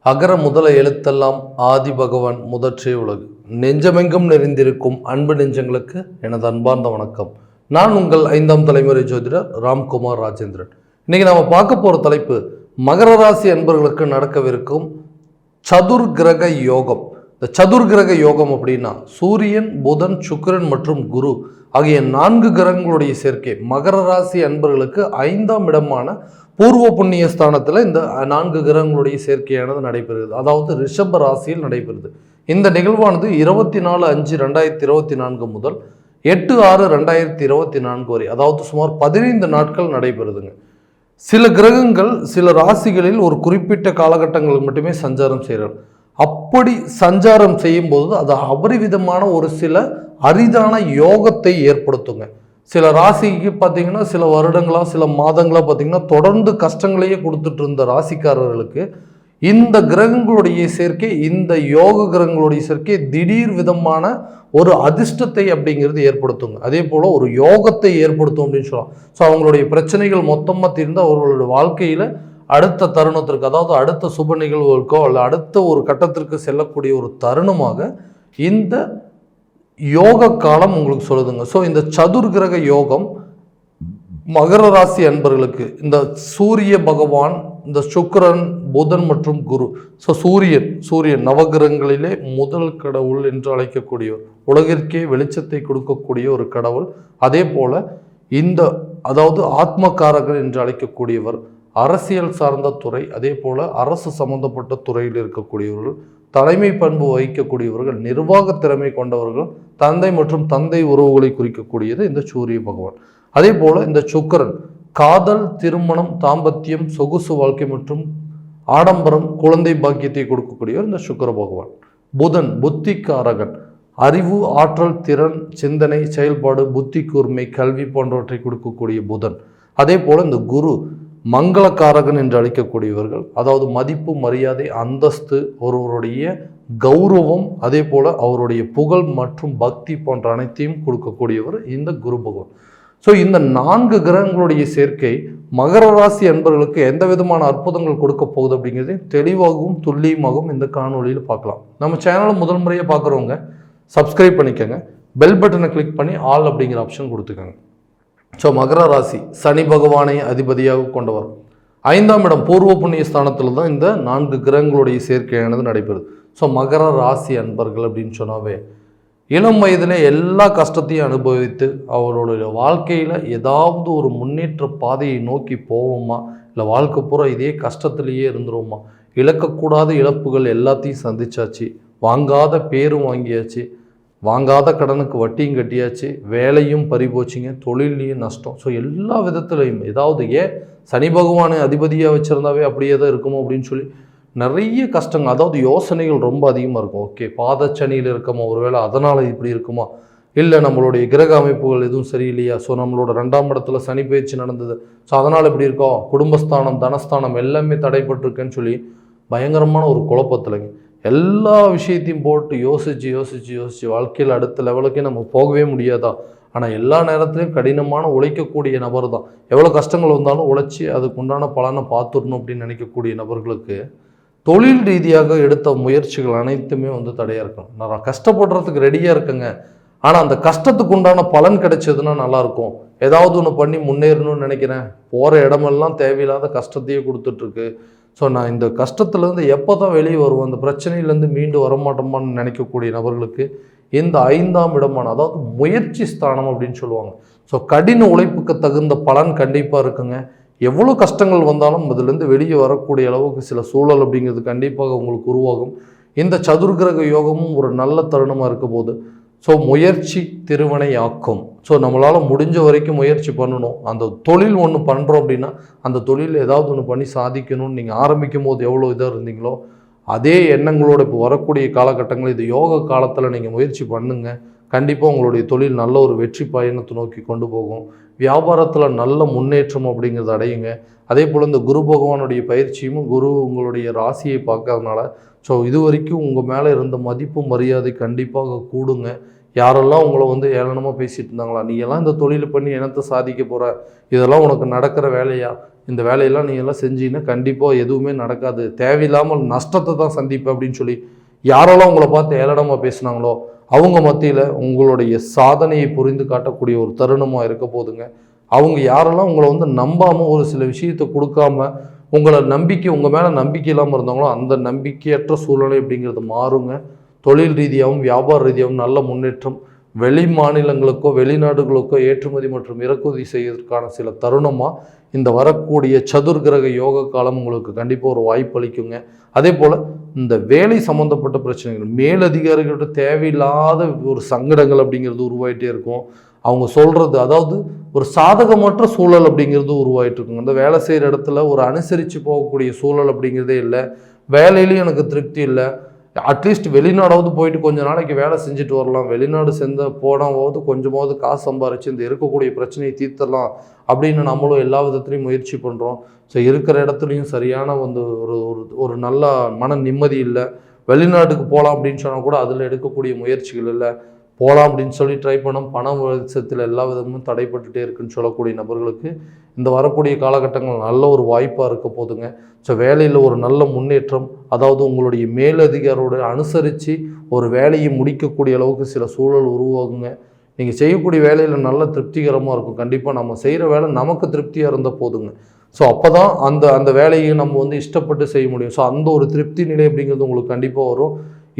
அகர முதல எழுத்தெல்லாம் ஆதி பகவான் முதற்றே உலகு. நெஞ்சமெங்கும் நிறைந்திருக்கும் அன்பு நெஞ்சங்களுக்கு எனது அன்பார்ந்த வணக்கம். நான் உங்கள் 5ஆம் தலைமுறை ஜோதிடர் ராம்குமார் ராஜேந்திரன். இன்னைக்கு நாம பார்க்க போற தலைப்பு மகர ராசி அன்பர்களுக்கு நடக்கவிருக்கும் சதுர்கிரக யோகம். இந்த சதுர்கிரக யோகம் அப்படின்னா சூரியன், புதன், சுக்கிரன் மற்றும் குரு ஆகிய 4 கிரகங்களுடைய சேர்க்கை மகர ராசி அன்பர்களுக்கு 5ஆம் இடமான பூர்வ புண்ணிய ஸ்தானத்தில் இந்த 4 கிரகங்களுடைய சேர்க்கையானது நடைபெறுகிறது. அதாவது ரிஷப ராசியில் நடைபெறுது. இந்த நிகழ்வானது 24/5/2024 முதல் 8/6/2024 வரை, அதாவது சுமார் 15 நாட்கள் நடைபெறுதுங்க. சில கிரகங்கள் சில ராசிகளில் ஒரு குறிப்பிட்ட காலகட்டங்களுக்கு மட்டுமே சஞ்சாரம் செய்கிறார். அப்படி சஞ்சாரம் செய்யும் போது அது அபரிவிதமான ஒரு சில அரிதான யோகத்தை ஏற்படுத்துங்க. சில ராசிக்கு பார்த்தீங்கன்னா சில வருடங்களா சில மாதங்களா பார்த்தீங்கன்னா தொடர்ந்து கஷ்டங்களையே கொடுத்துட்டு இருந்த ராசிக்காரர்களுக்கு இந்த கிரகங்களுடைய சேர்க்கை, இந்த யோக கிரகங்களுடைய சேர்க்கை திடீர் விதமான ஒரு அதிர்ஷ்டத்தை அப்படிங்கிறது ஏற்படுத்துங்க. அதே போல் ஒரு யோகத்தை ஏற்படுத்தும் அப்படின்னு சொல்லலாம். ஸோ அவங்களுடைய பிரச்சனைகள் மொத்தமாக தீர்ந்து அவர்களுடைய வாழ்க்கையில் அடுத்த தருணத்திற்கு, அதாவது அடுத்த சுப நிகழ்வுகளுக்கோ அல்ல அடுத்த ஒரு கட்டத்திற்கு செல்லக்கூடிய ஒரு தருணமாக இந்த யோக காலம் உங்களுக்கு சொல்லுதுங்க. ஸோ இந்த சதுர்கிரக யோகம் மகர ராசி அன்பர்களுக்கு இந்த சூரிய பகவான், இந்த சுக்கிரன், புதன் மற்றும் குரு. ஸோ சூரியன் நவகிரகங்களிலே முதல் கடவுள் என்று அழைக்கக்கூடியவர், உலகிற்கே வெளிச்சத்தை கொடுக்கக்கூடிய ஒரு கடவுள். அதே போல இந்த அதாவது ஆத்மகாரகர் என்று அழைக்கக்கூடியவர், அரசியல் சார்ந்த துறை, அதே போல அரசு சம்பந்தப்பட்ட துறையில் இருக்கக்கூடியவர்கள், தலைமை பண்பு வகிக்கக்கூடியவர்கள், நிர்வாக திறமை கொண்டவர்கள், தந்தை மற்றும் தந்தை உறவுகளை குறிக்கக்கூடியது இந்த சூரிய பகவான். அதே போல இந்த சுக்கிரன் காதல், திருமணம், தாம்பத்தியம், சொகுசு வாழ்க்கை மற்றும் ஆடம்பரம், குழந்தை பாக்கியத்தை கொடுக்கக்கூடியவர் இந்த சுக்கிர பகவான். புதன் புத்திக்காரகன், அறிவு, ஆற்றல், திறன், சிந்தனை, செயல்பாடு, புத்தி கூர்மை, கல்வி போன்றவற்றை கொடுக்கக்கூடிய புதன். அதே போல இந்த குரு மங்களக்காரகன் என்று அழைக்கக்கூடியவர்கள், அதாவது மதிப்பு, மரியாதை, அந்தஸ்து, ஒருவருடைய கௌரவம், அதே போல அவருடைய புகழ் மற்றும் பக்தி போன்ற அனைத்தையும் கொடுக்கக்கூடியவர் இந்த குரு பகவான். ஸோ இந்த 4 கிரகங்களுடைய சேர்க்கை மகர ராசி அன்பர்களுக்கு எந்த விதமான அற்புதங்கள் கொடுக்க போகுது அப்படிங்கிறது தெளிவாகவும் துல்லியமாகவும் இந்த காணொலியில் பார்க்கலாம். நம்ம சேனலை முதல் முறையாக பார்க்குறவங்க சப்ஸ்கிரைப் பண்ணிக்கோங்க, பெல் பட்டனை கிளிக் பண்ணி ஆல் அப்படிங்கிற ஆப்ஷன் கொடுத்துக்கோங்க. ஸோ மகர ராசி சனி பகவானை அதிபதியாக கொண்டவர். 5ஆம் இடம் பூர்வ புண்ணிய ஸ்தானத்தில் தான் இந்த 4 கிரகங்களுடைய சேர்க்கையானது நடைபெறுது. ஸோ மகர ராசி அன்பர்கள் அப்படின்னு சொன்னாவே இளம் வயதில் எல்லா கஷ்டத்தையும் அனுபவித்து அவர்களுடைய வாழ்க்கையில் ஏதாவது ஒரு முன்னேற்ற பாதையை நோக்கி போவோமா, இல்லை வாழ்க்கை பூரா இதே கஷ்டத்திலேயே இருந்துருவோமா, இழக்கக்கூடாத இழப்புகள் எல்லாத்தையும் சந்திச்சாச்சு, வாங்காத பேரும் வாங்கியாச்சு, வாங்காத கடனுக்கு வட்டியும் கட்டியாச்சு, வேலையும் பறிபோச்சுங்க, தொழிலையும் நஷ்டம். ஸோ எல்லா விதத்துலையும் ஏதாவது சனி பகவானை அதிபதியாக வச்சுருந்தாவே அப்படியே தான் இருக்குமோ அப்படின்னு சொல்லி நிறைய கஷ்டங்கள், அதாவது யோசனைகள் ரொம்ப அதிகமாக இருக்கும். ஓகே, பாதச்சனியில் இருக்கமா, ஒருவேளை அதனால் இப்படி இருக்குமா, இல்லை நம்மளுடைய கிரக அமைப்புகள் எதுவும் சரியில்லையா, ஸோ நம்மளோட 2ஆம் இடத்துல சனி பயிற்சி நடந்தது, ஸோ அதனால் இப்படி இருக்கோம், குடும்பஸ்தானம், தனஸ்தானம் எல்லாமே தடைப்பட்டிருக்குன்னு சொல்லி பயங்கரமான ஒரு குழப்பத்தில்ங்க எல்லா விஷயத்தையும் போட்டு யோசிச்சு வாழ்க்கையில் அடுத்த லெவலுக்கே நம்ம போகவே முடியாதா. ஆனால் எல்லா நேரத்துலையும் கடினமான உழைக்கக்கூடிய நபர் தான். எவ்வளோ கஷ்டங்கள் வந்தாலும் உழைச்சி அதுக்கு உண்டான பலனை பார்த்துடணும் அப்படின்னு நினைக்கக்கூடிய நபர்களுக்கு தொழில் ரீதியாக எடுத்த முயற்சிகள் அனைத்துமே தடையாக இருக்கணும். நான் கஷ்டப்படுறதுக்கு ரெடியாக இருக்குங்க, ஆனால் அந்த கஷ்டத்துக்கு உண்டான பலன் கிடைச்சதுன்னா நல்லாயிருக்கும், ஏதாவது ஒன்று பண்ணி முன்னேறணும்னு நினைக்கிறேன், போகிற இடமெல்லாம் தேவையில்லாத கஷ்டத்தையே கொடுத்துட்ருக்கு, ஸோ நான் இந்த கஷ்டத்துலேருந்து எப்போ தான் வெளியே வருவோம், அந்த பிரச்சனையிலேருந்து மீண்டு வரமாட்டோமான்னு நினைக்கக்கூடிய நபர்களுக்கு இந்த 5ஆம் இடமான, அதாவது முயற்சி ஸ்தானம் அப்படின்னு சொல்லுவாங்க. ஸோ கடின உழைப்புக்கு தகுந்த பலன் கண்டிப்பாக இருக்குங்க. எவ்வளோ கஷ்டங்கள் வந்தாலும் அதிலேருந்து வெளியே வரக்கூடிய அளவுக்கு சில சூழல் அப்படிங்கிறது கண்டிப்பாக உங்களுக்கு உருவாகும். இந்த சதுர்கிரக யோகமும் ஒரு நல்ல தருணமாக இருக்க போது. ஸோ முயற்சி திருவினை ஆக்கும். ஸோ நம்மளால் முடிஞ்ச வரைக்கும் முயற்சி பண்ணணும். அந்த தொழில் ஒன்று பண்ணுறோம் அப்படின்னா அந்த தொழில் ஏதாவது ஒன்று பண்ணி சாதிக்கணும்னு நீங்கள் ஆரம்பிக்கும் போது எவ்வளோ இதாக இருந்தீங்களோ அதே எண்ணங்களோட இப்போ வரக்கூடிய காலகட்டங்கள் இது யோக காலத்தில் நீங்கள் முயற்சி பண்ணுங்க. கண்டிப்பாக உங்களுடைய தொழில் நல்ல ஒரு வெற்றி பயணத்தை நோக்கி கொண்டு போகும். வியாபாரத்தில் நல்ல முன்னேற்றம் அப்படிங்கிறது அடையுங்க. அதே போல் இந்த குரு பகவானுடைய பயிற்சியும், குரு உங்களுடைய ராசியை பார்க்கறதுனால ஸோ இது வரைக்கும் உங்கள் மேலே இருந்த மதிப்பு மரியாதை கண்டிப்பாக கூடுங்க. யாரெல்லாம் உங்களை வந்து ஏளனமாக பேசிட்டு இருந்தாங்களா, நீ எல்லாம் இந்த தொழில் பண்ணி என்னத்தை சாதிக்க போகிற, இதெல்லாம் உனக்கு நடக்கிற வேலையா, இந்த வேலையெல்லாம் நீ எல்லாம் செஞ்சீங்கன்னா கண்டிப்பாக எதுவுமே நடக்காது, தேவையில்லாமல் நஷ்டத்தை தான் சந்திப்பேன் அப்படின்னு சொல்லி யாரெல்லாம் உங்களை பார்த்து ஏளனமாக பேசுனாங்களோ அவங்க மத்தியில் உங்களுடைய சாதனையை புரிந்து காட்டக்கூடிய ஒரு தருணமாக இருக்க போதுங்க. அவங்க யாரெல்லாம் உங்களை வந்து நம்பாமல் ஒரு சில விஷயத்தை கொடுக்காம உங்களை நம்பிக்கை, உங்கள் மேலே நம்பிக்கை இல்லாமல் இருந்தாங்களோ அந்த நம்பிக்கையற்ற சூழ்நிலை அப்படிங்கிறது மாறுங்க. தொழில் ரீதியாகவும் வியாபார ரீதியாகவும் நல்ல முன்னேற்றம், வெளி மாநிலங்களுக்கோ வெளிநாடுகளுக்கோ ஏற்றுமதி மற்றும் இறக்குமதி செய்வதற்கான சில தருணமாக இந்த வரக்கூடிய சதுர்கிரக யோக காலம் உங்களுக்கு கண்டிப்பாக ஒரு வாய்ப்பு அளிக்குங்க. அதே போல் இந்த வேலை சம்மந்தப்பட்ட பிரச்சனைகள், மேலதிகாரிகள்கிட்ட தேவையில்லாத ஒரு சங்கடங்கள் அப்படிங்கிறது உருவாயிட்டே இருக்கும். அவங்க சொல்கிறது, அதாவது ஒரு சாதகமற்ற சூழல் அப்படிங்கிறது உருவாயிட்டு இருக்குங்க. இந்த வேலை செய்கிற இடத்துல ஒரு அனுசரித்து போகக்கூடிய சூழல் அப்படிங்கிறதே இல்லை. வேலையிலையும் எனக்கு திருப்தி இல்லை. அட்லீஸ்ட் வெளிநாடாவது போயிட்டு கொஞ்ச நாளைக்கு வேலை செஞ்சுட்டு வரலாம், வெளிநாடு போனாவது கொஞ்சமாவது காசு சம்பாரிச்சு இந்த இருக்கக்கூடிய பிரச்சனையை தீர்த்தரலாம் அப்படின்னு நம்மளும் எல்லா விதத்துலையும் முயற்சி பண்ணுறோம். ஸோ இருக்கிற இடத்துலையும் சரியான வந்து ஒரு ஒரு நல்ல மன நிம்மதி இல்லை. வெளிநாட்டுக்கு போகலாம் அப்படின்னு சொன்னால் கூட அதில் எடுக்கக்கூடிய முயற்சிகள் இல்லை. போகலாம் அப்படின்னு சொல்லி ட்ரை பண்ணோம், பண விஷயத்தில் எல்லா விதமும் தடைப்பட்டுட்டே இருக்குன்னு சொல்லக்கூடிய நபர்களுக்கு இந்த வரக்கூடிய காலகட்டங்கள் நல்ல ஒரு வாய்ப்பாக இருக்க போதுங்க. ஸோ வேலையில் ஒரு நல்ல முன்னேற்றம், அதாவது உங்களுடைய மேலதிகாரோடு அனுசரித்து ஒரு வேலையை முடிக்கக்கூடிய அளவுக்கு சில சூழல் உருவாகுங்க. நீங்கள் செய்யக்கூடிய வேலையில் நல்ல திருப்திகரமாக இருக்கும். கண்டிப்பாக நம்ம செய்கிற வேலை நமக்கு திருப்தியாக இருந்தால் போதுங்க. ஸோ அப்போ தான் அந்த வேலையை நம்ம வந்து இஷ்டப்பட்டு செய்ய முடியும். ஸோ அந்த ஒரு திருப்தி நிலை அப்படிங்கிறது உங்களுக்கு கண்டிப்பாக வரும்.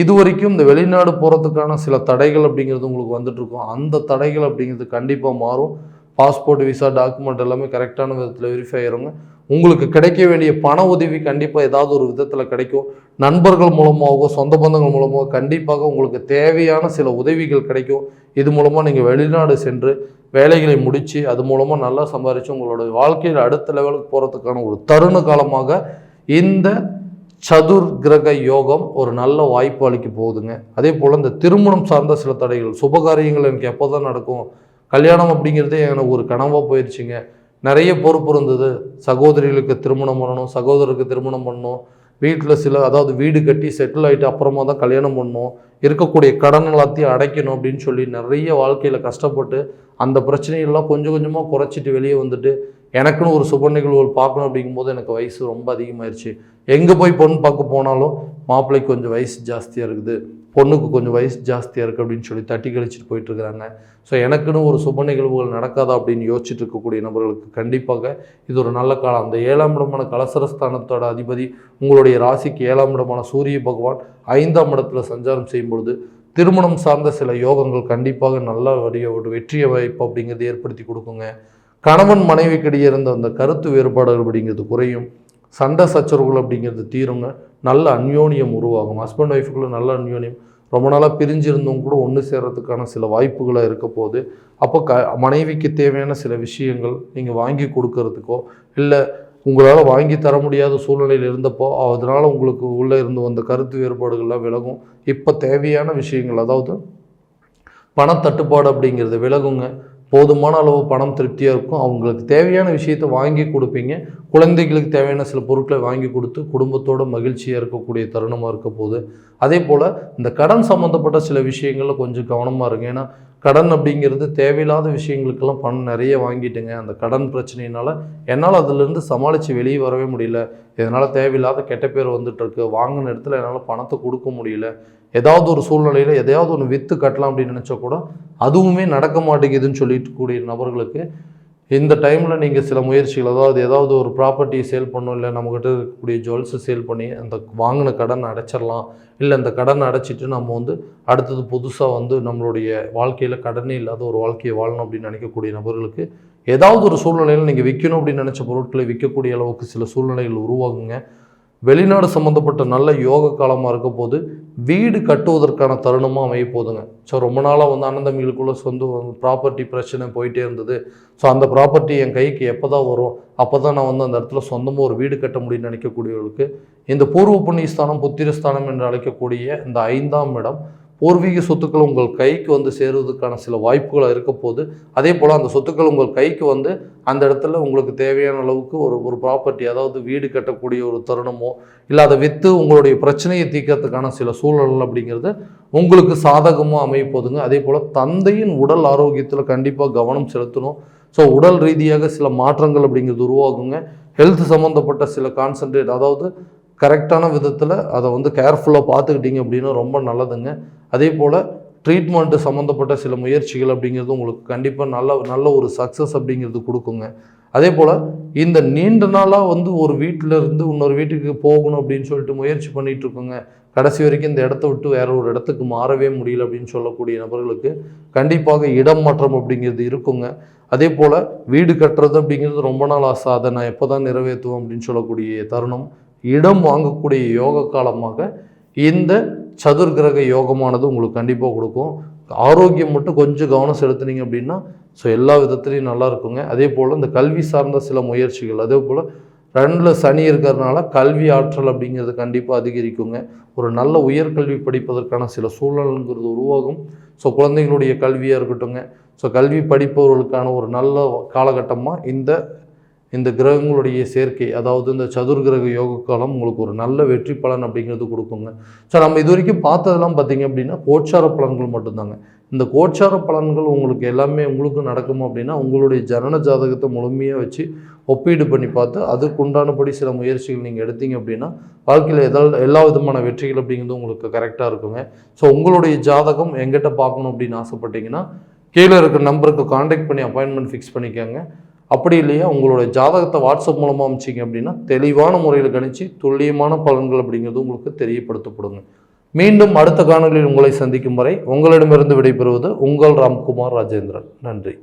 இது வரைக்கும் இந்த வெளிநாடு போகிறதுக்கான சில தடைகள் அப்படிங்கிறது உங்களுக்கு வந்துட்டுருக்கும். அந்த தடைகள் அப்படிங்கிறது கண்டிப்பாக மாறும். பாஸ்போர்ட், விசா, டாக்குமெண்ட் எல்லாமே கரெக்டான விதத்தில் வெரிஃபை ஆயிருங்க. உங்களுக்கு கிடைக்க வேண்டிய பண உதவி கண்டிப்பாக ஏதாவது ஒரு விதத்தில் கிடைக்கும். நண்பர்கள் மூலமாகவோ சொந்த பந்தங்கள் மூலமாக கண்டிப்பாக உங்களுக்கு தேவையான சில உதவிகள் கிடைக்கும். இது மூலமாக நீங்கள் வெளிநாடு சென்று வேலைகளை முடித்து அது மூலமாக நல்லா சம்பாதிச்சு உங்களோட வாழ்க்கையில் அடுத்த லெவலுக்கு போகிறதுக்கான ஒரு தருண காலமாக இந்த சதுர் கிரக யோகம் ஒரு நல்ல வாய்ப்பு அளிக்க போகுதுங்க. அதே போல் இந்த திருமணம் சார்ந்த சில தடைகள், சுபகாரியங்கள் எனக்கு எப்போ தான் நடக்கும், கல்யாணம் அப்படிங்கிறதே எனக்கு ஒரு கனவாக போயிடுச்சுங்க, நிறைய பொறுப்பு இருந்தது, சகோதரிகளுக்கு திருமணம் பண்ணணும், சகோதரருக்கு திருமணம் பண்ணணும், வீட்டில் அதாவது வீடு கட்டி செட்டில் ஆகிட்டு அப்புறமா தான் கல்யாணம் பண்ணணும், இருக்கக்கூடிய கடன் எல்லாத்தையும் அடைக்கணும் அப்படின்னு சொல்லி நிறைய வாழ்க்கையில் கஷ்டப்பட்டு அந்த பிரச்சனைகள்லாம் கொஞ்சம் கொஞ்சமாக குறைச்சிட்டு வெளியே வந்துட்டு எனக்குன்னு ஒரு சுப நிகழ்வுகள் பார்க்கணும் அப்படிங்கும்போது எனக்கு வயசு ரொம்ப அதிகமாகிடுச்சு. எங்கே போய் பொண்ணு பார்க்க போனாலும் மாப்பிள்ளைக்கு கொஞ்சம் வயசு ஜாஸ்தியாக இருக்குது, பொண்ணுக்கு கொஞ்சம் வயசு ஜாஸ்தியாக இருக்குது அப்படின்னு சொல்லி தட்டி கழிச்சிட்டு போயிட்டுருக்குறாங்க. ஸோ எனக்குன்னு ஒரு சுப நிகழ்வுகள் நடக்காதா அப்படின்னு யோசிச்சுட்டு இருக்கக்கூடிய நபர்களுக்கு கண்டிப்பாக இது ஒரு நல்ல காலம். அந்த 7ஆம் இடமான கலசரஸ்தானத்தோட அதிபதி உங்களுடைய ராசிக்கு 7ஆம் இடமான சூரிய பகவான் 5ஆம் இடத்துல சஞ்சாரம் செய்யும் பொழுது திருமணம் சார்ந்த சில யோகங்கள் கண்டிப்பாக நல்ல ஒரு வெற்றியை வாய்ப்பு அப்படிங்கிறது ஏற்படுத்தி கொடுக்குங்க. கணவன் மனைவிக்கிடையே இருந்த அந்த கருத்து வேறுபாடுகள் அப்படிங்கிறது குறையும், சண்டை சச்சரவுகள் அப்படிங்கிறது தீருங்க, நல்ல அந்யோன்யம் உருவாகும். ஹஸ்பண்ட் ஒய்ஃபுக்குள்ள நல்ல அந்யோன்யம், ரொம்ப நாளாக பிரிஞ்சிருந்தவங்க கூட ஒன்று சேர்றதுக்கான சில வாய்ப்புகளாக இருக்க போது. அப்போ மனைவிக்கு தேவையான சில விஷயங்கள் நீங்கள் வாங்கி கொடுக்கறதுக்கோ இல்லை உங்களால் வாங்கி தர முடியாத சூழ்நிலையில் இருந்தப்போ அதனால் உங்களுக்கு உள்ளே இருந்து வந்த கருத்து வேறுபாடுகள்லாம் விலகும். இப்போ தேவையான விஷயங்கள், அதாவது பணத்தட்டுப்பாடு அப்படிங்கிறது விலகுங்க. போதுமான அளவு பணம் திருப்தியாக இருக்கும். அவங்களுக்கு தேவையான விஷயத்தை வாங்கி கொடுப்பீங்க. குழந்தைகளுக்கு தேவையான சில பொருட்களை வாங்கி கொடுத்து குடும்பத்தோட மகிழ்ச்சியாக இருக்கக்கூடிய தருணமாக இருக்க போது. அதே போல் இந்த கடன் சம்மந்தப்பட்ட சில விஷயங்களில் கொஞ்சம் கவனமாக இருங்க. ஏன்னா கடன் அப்படிங்கிறது தேவையில்லாத விஷயங்களுக்கெல்லாம் பணம் நிறைய வாங்கிட்டுங்க. அந்த கடன் பிரச்சனையினால் என்னால் அதிலிருந்து சமாளித்து வெளியே வரவே முடியல, இதனால் தேவையில்லாத கெட்ட பேர் வந்துட்டுருக்கு, வாங்கின இடத்துல என்னால் பணத்தை கொடுக்க முடியல, ஏதாவது ஒரு சூழ்நிலையில் எதையாவது ஒன்று விற்று கட்டலாம் அப்படின்னு நினச்சா கூட அதுவுமே நடக்க மாட்டேங்குதுன்னு சொல்லிட்டு கூடிய நபர்களுக்கு இந்த டைமில் நீங்கள் சில முயற்சிகள், அதாவது ஏதாவது ஒரு ப்ராப்பர்ட்டியை சேல் பண்ணணும், இல்லை நம்மக்கிட்ட இருக்கக்கூடிய ஜுவல்ஸை சேல் பண்ணி அந்த வாங்கின கடனை அடைச்சிடலாம், இல்லை அந்த கடனை அடைச்சிட்டு நம்ம வந்து அடுத்தது புதுசாக வந்து நம்மளுடைய வாழ்க்கையில் கடனே இல்லாத ஒரு வாழ்க்கையை வாழணும் அப்படின்னு நினைக்கக்கூடிய நபர்களுக்கு ஏதாவது ஒரு சூழ்நிலையில் நீங்கள் விற்கணும் அப்படின்னு நினச்ச பொருட்களை விற்கக்கூடிய அளவுக்கு சில சூழ்நிலைகள் உருவாகுங்க. வெளிநாடு சம்மந்தப்பட்ட நல்ல யோக காலமாக இருக்க போது வீடு கட்டுவதற்கான தருணமாக அமைய போதுங்க. ஸோ ரொம்ப நாளாக வந்து அண்ணன் தம்பிகளுக்குள்ள சொந்த ப்ராப்பர்ட்டி பிரச்சனை போயிட்டே இருந்தது. ஸோ அந்த ப்ராப்பர்ட்டி என் கைக்கு எப்போ தான் வரும், அப்போ தான் நான் வந்து அந்த இடத்துல சொந்தமாக ஒரு வீடு கட்ட முடியும்னு நினைக்கக்கூடியவர்களுக்கு இந்த பூர்வ புண்ணியஸ்தானம் புத்திரஸ்தானம் என்று அழைக்கக்கூடிய இந்த 5ஆம் இடம் பூர்வீக சொத்துக்கள் உங்கள் கைக்கு வந்து சேருவதற்கான சில வாய்ப்புகள் இருக்க போது. அதே போல் அந்த சொத்துக்கள் உங்கள் கைக்கு வந்து அந்த இடத்துல உங்களுக்கு தேவையான அளவுக்கு ஒரு ப்ராப்பர்ட்டி, அதாவது வீடு கட்டக்கூடிய ஒரு தருணமோ, இல்லை அதை விற்று உங்களுடைய பிரச்சனையை தீர்க்கறதுக்கான சில சூழல் அப்படிங்கிறது உங்களுக்கு சாதகமாக அமைய போதுங்க. அதே போல் தந்தையின் உடல் ஆரோக்கியத்தில் கண்டிப்பாக கவனம் செலுத்தணும். ஸோ உடல் ரீதியாக சில மாற்றங்கள் அப்படிங்கிறது உருவாகுங்க. ஹெல்த் சம்மந்தப்பட்ட சில கான்சன்ட்ரேட், அதாவது கரெக்டான விதத்தில் அதை வந்து கேர்ஃபுல்லாக பார்த்துக்கிட்டீங்க அப்படின்னா ரொம்ப நல்லதுங்க. அதே போல் ட்ரீட்மெண்ட்டு சம்மந்தப்பட்ட சில முயற்சிகள் அப்படிங்கிறது உங்களுக்கு கண்டிப்பாக நல்ல ஒரு சக்ஸஸ் அப்படிங்கிறது கொடுக்குங்க. அதே போல் இந்த நீண்ட நாளாக வந்து ஒரு வீட்டில் இருந்து இன்னொரு வீட்டுக்கு போகணும் அப்படின்னு சொல்லிட்டு முயற்சி பண்ணிகிட்டு இருக்கோங்க, கடைசி வரைக்கும் இந்த இடத்த விட்டு வேற ஒரு இடத்துக்கு மாறவே முடியல அப்படின்னு சொல்லக்கூடிய நபர்களுக்கு கண்டிப்பாக இடம் மாற்றம் அப்படிங்கிறது இருக்குங்க. அதே போல் வீடு கட்டுறது அப்படிங்கிறது ரொம்ப நாள் ஆசை, அதை நான் எப்போ தான் நிறைவேற்றுவோம் அப்படின்னு சொல்லக்கூடிய தருணம். இடம் வாங்கக்கூடிய யோக காலமாக இந்த சதுர்கிரக யோகமானது உங்களுக்கு கண்டிப்பாக கொடுக்கும். ஆரோக்கியம் மட்டும் கொஞ்சம் கவனம் செலுத்துனீங்க அப்படின்னா ஸோ எல்லா விதத்துலையும் நல்லா இருக்குங்க. அதே போல் இந்த கல்வி சார்ந்த சில முயற்சிகள், அதே போல் 2ல் சனி இருக்கிறதுனால கல்வி ஆற்றல் அப்படிங்கிறது கண்டிப்பாக அதிகரிக்குங்க. ஒரு நல்ல உயர்கல்வி படிப்பதற்கான சில சூழல்ங்கிறது உருவாகும். ஸோ குழந்தைங்களுடைய கல்வியாக இருக்கட்டுங்க, ஸோ கல்வி படிப்பவர்களுக்கான ஒரு நல்ல காலகட்டமாக இந்த கிரகங்களுடைய சேர்க்கை, அதாவது இந்த சதுர்கிரக யோக காலம் உங்களுக்கு ஒரு நல்ல வெற்றி பலன் அப்படிங்கிறது கொடுக்குங்க. ஸோ நம்ம இது வரைக்கும் பார்த்ததெல்லாம் பார்த்தீங்க அப்படின்னா கோச்சார பலன்கள் மட்டும்தாங்க. இந்த கோச்சார பலன்கள் உங்களுக்கு எல்லாமே உங்களுக்கு நடக்குமா அப்படின்னா உங்களுடைய ஜனன ஜாதகத்தை முழுமையாக வச்சு ஒப்பீடு பண்ணி பார்த்து அதுக்குண்டானபடி சில முயற்சிகள் நீங்கள் எடுத்தீங்க அப்படின்னா வாழ்க்கையில் எல்லா விதமான வெற்றிகள் அப்படிங்கிறது உங்களுக்கு கரெக்டாக இருக்குங்க. ஸோ உங்களுடைய ஜாதகம் எங்கிட்ட பார்க்கணும் அப்படின்னு ஆசைப்பட்டீங்கன்னா கீழே இருக்கிற நம்பருக்கு காண்டாக்ட் பண்ணி அப்பாயின்மெண்ட் ஃபிக்ஸ் பண்ணிக்கோங்க. அப்படி இல்லையா உங்களுடைய ஜாதகத்தை வாட்ஸ்அப் மூலமாக அனுப்பிச்சிங்க அப்படின்னா தெளிவான முறையில் கணிச்சு துல்லியமான பலன்கள் அப்படிங்கிறது உங்களுக்கு தெரியப்படுத்தப்படுங்க. மீண்டும் அடுத்த காணொலியில் உங்களை சந்திக்கும் வரை உங்களிடமிருந்து விடைபெறுவது உங்கள் ராம்குமார் ராஜேந்திரன். நன்றி.